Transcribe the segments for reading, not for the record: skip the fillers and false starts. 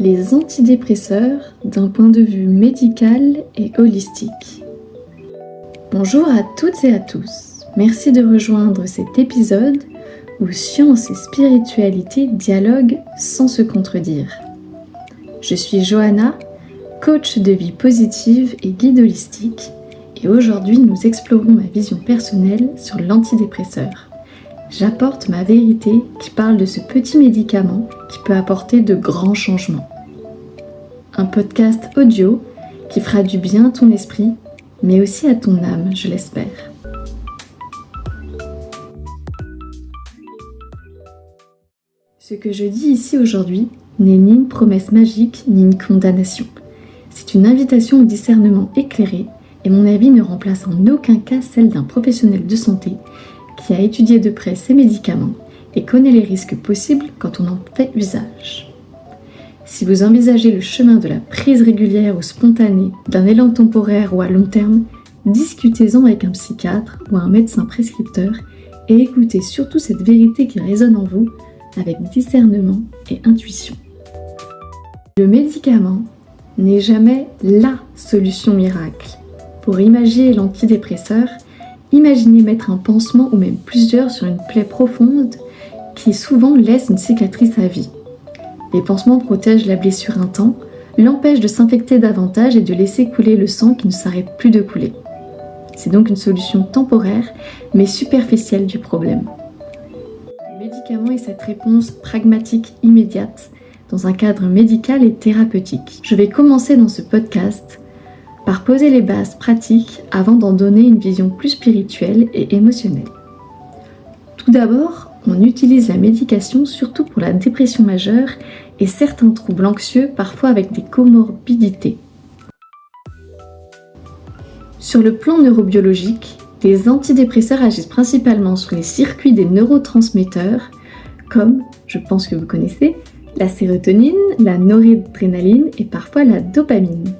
les antidépresseurs d'un point de vue médical et holistique. Bonjour à toutes et à tous, merci de rejoindre cet épisode où science et spiritualité dialoguent sans se contredire. Je suis Johanna, coach de vie positive et guide holistique, et aujourd'hui nous explorons ma vision personnelle sur l'antidépresseur. J'apporte ma vérité qui parle de ce petit médicament qui peut apporter de grands changements. Un podcast audio qui fera du bien à ton esprit, mais aussi à ton âme, je l'espère. Ce que je dis ici aujourd'hui n'est ni une promesse magique, ni une condamnation. C'est une invitation au discernement éclairé, et mon avis ne remplace en aucun cas celle d'un professionnel de santé qui a étudié de près ces médicaments et connaît les risques possibles quand on en fait usage. Si vous envisagez le chemin de la prise régulière ou spontanée, d'un élan temporaire ou à long terme, discutez-en avec un psychiatre ou un médecin prescripteur et écoutez surtout cette vérité qui résonne en vous avec discernement et intuition. Le médicament n'est jamais LA solution miracle. Pour imaginer l'antidépresseur, imaginez mettre un pansement ou même plusieurs sur une plaie profonde qui souvent laisse une cicatrice à vie. Les pansements protègent la blessure un temps, l'empêchent de s'infecter davantage et de laisser couler le sang qui ne s'arrête plus de couler. C'est donc une solution temporaire mais superficielle du problème. Le médicament est cette réponse pragmatique immédiate dans un cadre médical et thérapeutique. Je vais commencer dans ce podcast par poser les bases pratiques avant d'en donner une vision plus spirituelle et émotionnelle. Tout d'abord, on utilise la médication surtout pour la dépression majeure et certains troubles anxieux, parfois avec des comorbidités. Sur le plan neurobiologique, les antidépresseurs agissent principalement sur les circuits des neurotransmetteurs, comme, je pense que vous connaissez, la sérotonine, la noradrénaline et parfois la dopamine.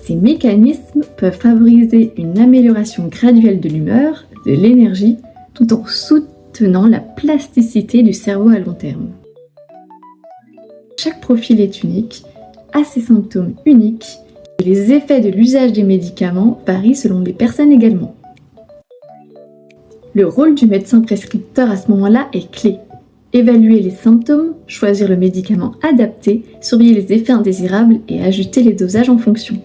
Ces mécanismes peuvent favoriser une amélioration graduelle de l'humeur, de l'énergie, tout en soutenant la plasticité du cerveau à long terme. Chaque profil est unique, a ses symptômes uniques, et les effets de l'usage des médicaments varient selon les personnes également. Le rôle du médecin prescripteur à ce moment-là est clé. Évaluer les symptômes, choisir le médicament adapté, surveiller les effets indésirables et ajuster les dosages en fonction.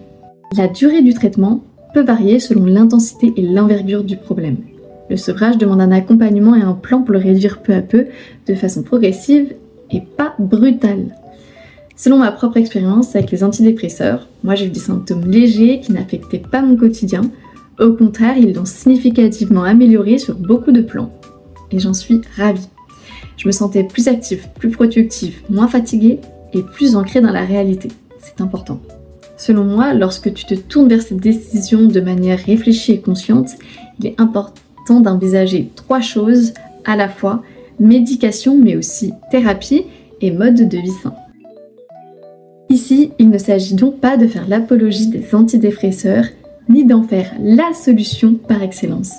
La durée du traitement peut varier selon l'intensité et l'envergure du problème. Le sevrage demande un accompagnement et un plan pour le réduire peu à peu, de façon progressive et pas brutale. Selon ma propre expérience avec les antidépresseurs, moi j'ai eu des symptômes légers qui n'affectaient pas mon quotidien. Au contraire, ils l'ont significativement amélioré sur beaucoup de plans. Et j'en suis ravie. Je me sentais plus active, plus productive, moins fatiguée et plus ancrée dans la réalité. C'est important. Selon moi, lorsque tu te tournes vers cette décision de manière réfléchie et consciente, il est important d'envisager 3 choses à la fois, médication mais aussi thérapie et mode de vie sain. Ici, il ne s'agit donc pas de faire l'apologie des antidépresseurs, ni d'en faire la solution par excellence.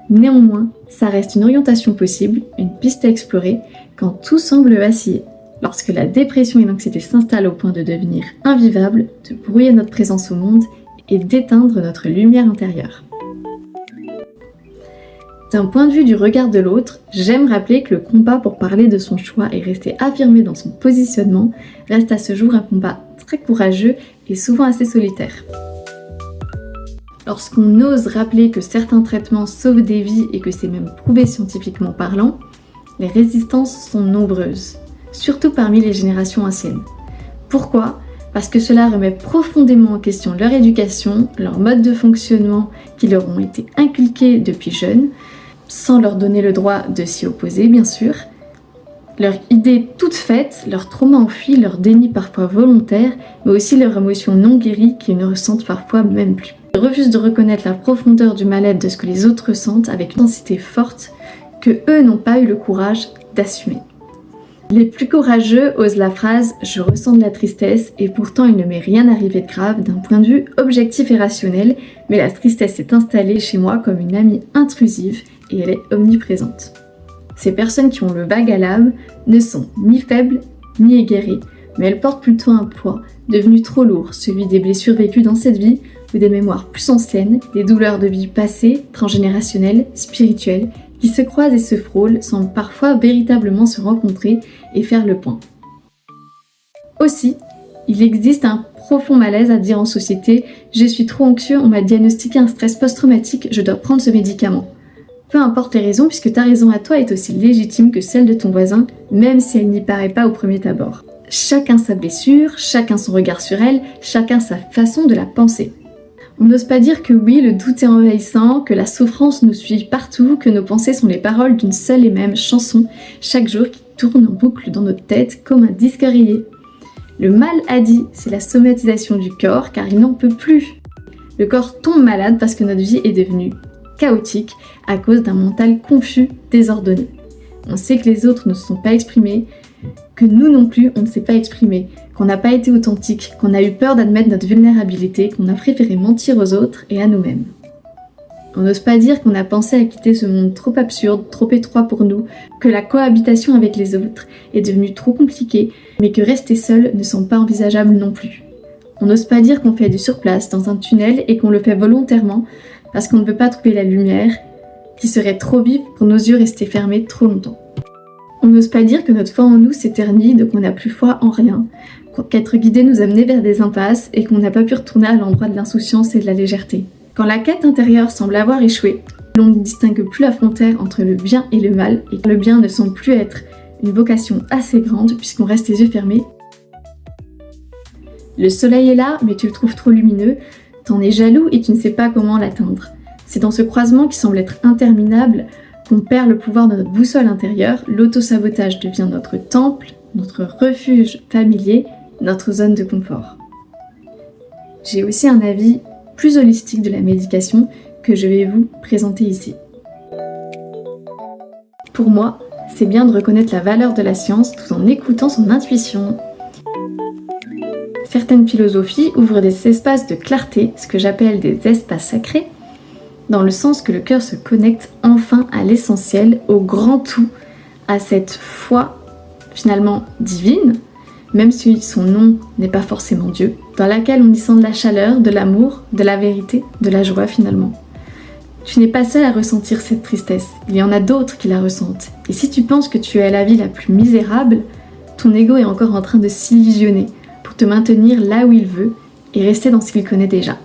Néanmoins, ça reste une orientation possible, une piste à explorer, quand tout semble vaciller. Lorsque la dépression et l'anxiété s'installent au point de devenir invivables, de brouiller notre présence au monde et d'éteindre notre lumière intérieure. D'un point de vue du regard de l'autre, j'aime rappeler que le combat pour parler de son choix et rester affirmé dans son positionnement reste à ce jour un combat très courageux et souvent assez solitaire. Lorsqu'on ose rappeler que certains traitements sauvent des vies et que c'est même prouvé scientifiquement parlant, les résistances sont nombreuses, surtout parmi les générations anciennes. Pourquoi ? Parce que cela remet profondément en question leur éducation, leur mode de fonctionnement qui leur ont été inculqués depuis jeunes, sans leur donner le droit de s'y opposer bien sûr, leur idée toute faite, leur trauma enfui, leur déni parfois volontaire, mais aussi leurs émotions non guéries qu'ils ne ressentent parfois même plus. Ils refusent de reconnaître la profondeur du mal-être de ce que les autres ressentent avec une intensité forte que eux n'ont pas eu le courage d'assumer. Les plus courageux osent la phrase « je ressens de la tristesse et pourtant il ne m'est rien arrivé de grave » d'un point de vue objectif et rationnel, mais la tristesse s'est installée chez moi comme une amie intrusive et elle est omniprésente. Ces personnes qui ont le vague à l'âme ne sont ni faibles ni égarées, mais elle porte plutôt un poids, devenu trop lourd, celui des blessures vécues dans cette vie ou des mémoires plus anciennes, des douleurs de vie passées, transgénérationnelles, spirituelles, qui se croisent et se frôlent sans parfois véritablement se rencontrer et faire le point. Aussi, il existe un profond malaise à dire en société « Je suis trop anxieux, on m'a diagnostiqué un stress post-traumatique, je dois prendre ce médicament ». Peu importe les raisons, puisque ta raison à toi est aussi légitime que celle de ton voisin, même si elle n'y paraît pas au premier abord. Chacun sa blessure, chacun son regard sur elle, chacun sa façon de la penser. On n'ose pas dire que oui, le doute est envahissant, que la souffrance nous suit partout, que nos pensées sont les paroles d'une seule et même chanson, chaque jour qui tourne en boucle dans notre tête comme un disque rayé. Le mal a dit, c'est la somatisation du corps, car il n'en peut plus. Le corps tombe malade parce que notre vie est devenue chaotique à cause d'un mental confus, désordonné. On sait que les autres ne se sont pas exprimés, que nous non plus on ne s'est pas exprimé, qu'on n'a pas été authentique, qu'on a eu peur d'admettre notre vulnérabilité, qu'on a préféré mentir aux autres et à nous-mêmes. On n'ose pas dire qu'on a pensé à quitter ce monde trop absurde, trop étroit pour nous, que la cohabitation avec les autres est devenue trop compliquée, mais que rester seul ne semble pas envisageable non plus. On n'ose pas dire qu'on fait du surplace dans un tunnel et qu'on le fait volontairement parce qu'on ne veut pas trouver la lumière, qui serait trop vive pour nos yeux rester fermés trop longtemps. On n'ose pas dire que notre foi en nous s'éternise, donc on n'a plus foi en rien, qu'être guidé nous a menés vers des impasses et qu'on n'a pas pu retourner à l'endroit de l'insouciance et de la légèreté. Quand la quête intérieure semble avoir échoué, l'on ne distingue plus la frontière entre le bien et le mal, et que le bien ne semble plus être une vocation assez grande puisqu'on reste les yeux fermés. Le soleil est là, mais tu le trouves trop lumineux, t'en es jaloux et tu ne sais pas comment l'atteindre. C'est dans ce croisement qui semble être interminable qu'on perd le pouvoir de notre boussole intérieure, l'autosabotage devient notre temple, notre refuge familier, notre zone de confort. J'ai aussi un avis plus holistique de la médication que je vais vous présenter ici. Pour moi, c'est bien de reconnaître la valeur de la science tout en écoutant son intuition. Certaines philosophies ouvrent des espaces de clarté, ce que j'appelle des espaces sacrés, dans le sens que le cœur se connecte enfin à l'essentiel, au grand tout, à cette foi finalement divine, même si son nom n'est pas forcément Dieu, dans laquelle on y sent de la chaleur, de l'amour, de la vérité, de la joie finalement. Tu n'es pas seul à ressentir cette tristesse, il y en a d'autres qui la ressentent. Et si tu penses que tu es la vie la plus misérable, ton ego est encore en train de s'illusionner pour te maintenir là où il veut et rester dans ce qu'il connaît déjà.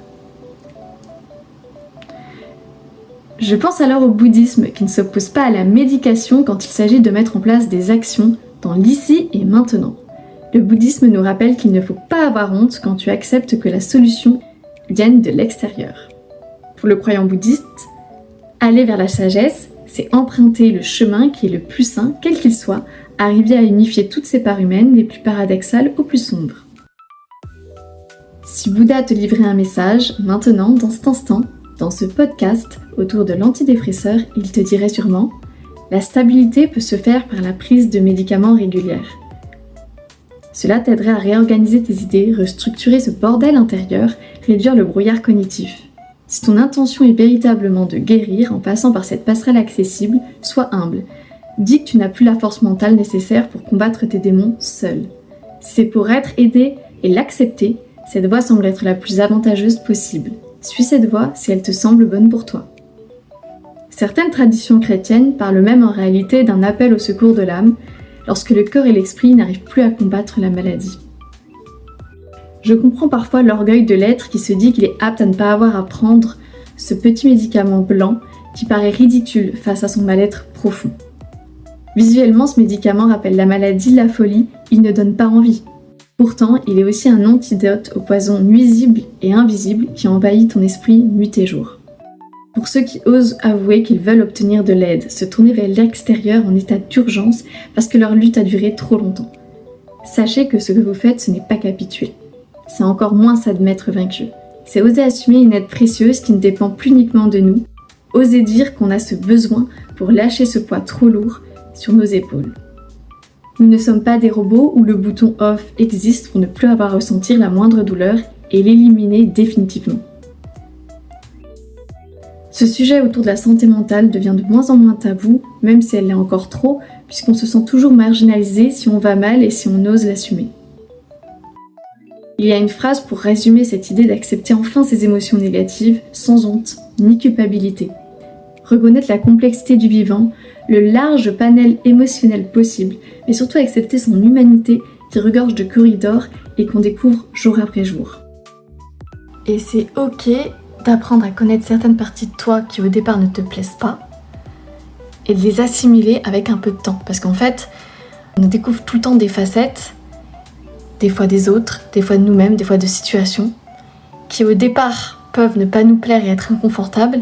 Je pense alors au bouddhisme qui ne s'oppose pas à la médication quand il s'agit de mettre en place des actions dans l'ici et maintenant. Le bouddhisme nous rappelle qu'il ne faut pas avoir honte quand tu acceptes que la solution vienne de l'extérieur. Pour le croyant bouddhiste, aller vers la sagesse, c'est emprunter le chemin qui est le plus sain, quel qu'il soit, arriver à unifier toutes ces parts humaines, des plus paradoxales aux plus sombres. Si Bouddha te livrait un message, maintenant, dans cet instant, dans ce podcast, autour de l'antidépresseur, il te dirait sûrement « La stabilité peut se faire par la prise de médicaments régulières. » Cela t'aiderait à réorganiser tes idées, restructurer ce bordel intérieur, réduire le brouillard cognitif. Si ton intention est véritablement de guérir en passant par cette passerelle accessible, sois humble. Dis que tu n'as plus la force mentale nécessaire pour combattre tes démons seul. Si c'est pour être aidé et l'accepter, cette voie semble être la plus avantageuse possible. Suis cette voie si elle te semble bonne pour toi. Certaines traditions chrétiennes parlent même en réalité d'un appel au secours de l'âme, lorsque le corps et l'esprit n'arrivent plus à combattre la maladie. Je comprends parfois l'orgueil de l'être qui se dit qu'il est apte à ne pas avoir à prendre ce petit médicament blanc qui paraît ridicule face à son mal-être profond. Visuellement, ce médicament rappelle la maladie, la folie, il ne donne pas envie. Pourtant, il est aussi un antidote au poison nuisible et invisible qui envahit ton esprit nuit et jour. Pour ceux qui osent avouer qu'ils veulent obtenir de l'aide, se tourner vers l'extérieur en état d'urgence parce que leur lutte a duré trop longtemps. Sachez que ce que vous faites, ce n'est pas capituler. C'est encore moins s'admettre vaincu. C'est oser assumer une aide précieuse qui ne dépend plus uniquement de nous. Oser dire qu'on a ce besoin pour lâcher ce poids trop lourd sur nos épaules. Nous ne sommes pas des robots où le bouton off existe pour ne plus avoir à ressentir la moindre douleur et l'éliminer définitivement. Ce sujet autour de la santé mentale devient de moins en moins tabou, même si elle l'est encore trop, puisqu'on se sent toujours marginalisé si on va mal et si on ose l'assumer. Il y a une phrase pour résumer cette idée d'accepter enfin ses émotions négatives sans honte ni culpabilité. Reconnaître la complexité du vivant, le large panel émotionnel possible, mais surtout accepter son humanité qui regorge de corridors et qu'on découvre jour après jour. Et c'est ok d'apprendre à connaître certaines parties de toi qui au départ ne te plaisent pas et de les assimiler avec un peu de temps. Parce qu'en fait, on découvre tout le temps des facettes, des fois des autres, des fois de nous-mêmes, des fois de situations, qui au départ peuvent ne pas nous plaire et être inconfortables.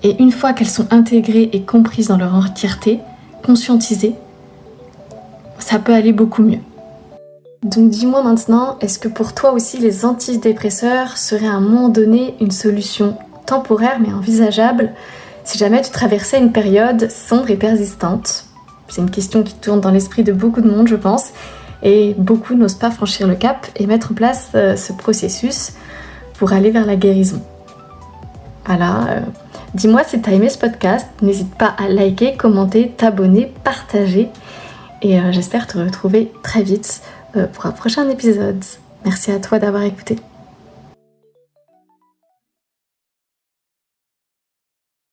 Et une fois qu'elles sont intégrées et comprises dans leur entièreté, conscientisées, ça peut aller beaucoup mieux. Donc dis-moi maintenant, est-ce que pour toi aussi les antidépresseurs seraient à un moment donné une solution temporaire mais envisageable si jamais tu traversais une période sombre et persistante? C'est une question qui tourne dans l'esprit de beaucoup de monde, je pense, et beaucoup n'osent pas franchir le cap et mettre en place ce processus pour aller vers la guérison. Voilà, dis-moi si tu as aimé ce podcast, n'hésite pas à liker, commenter, t'abonner, partager et j'espère te retrouver très vite pour un prochain épisode. Merci à toi d'avoir écouté.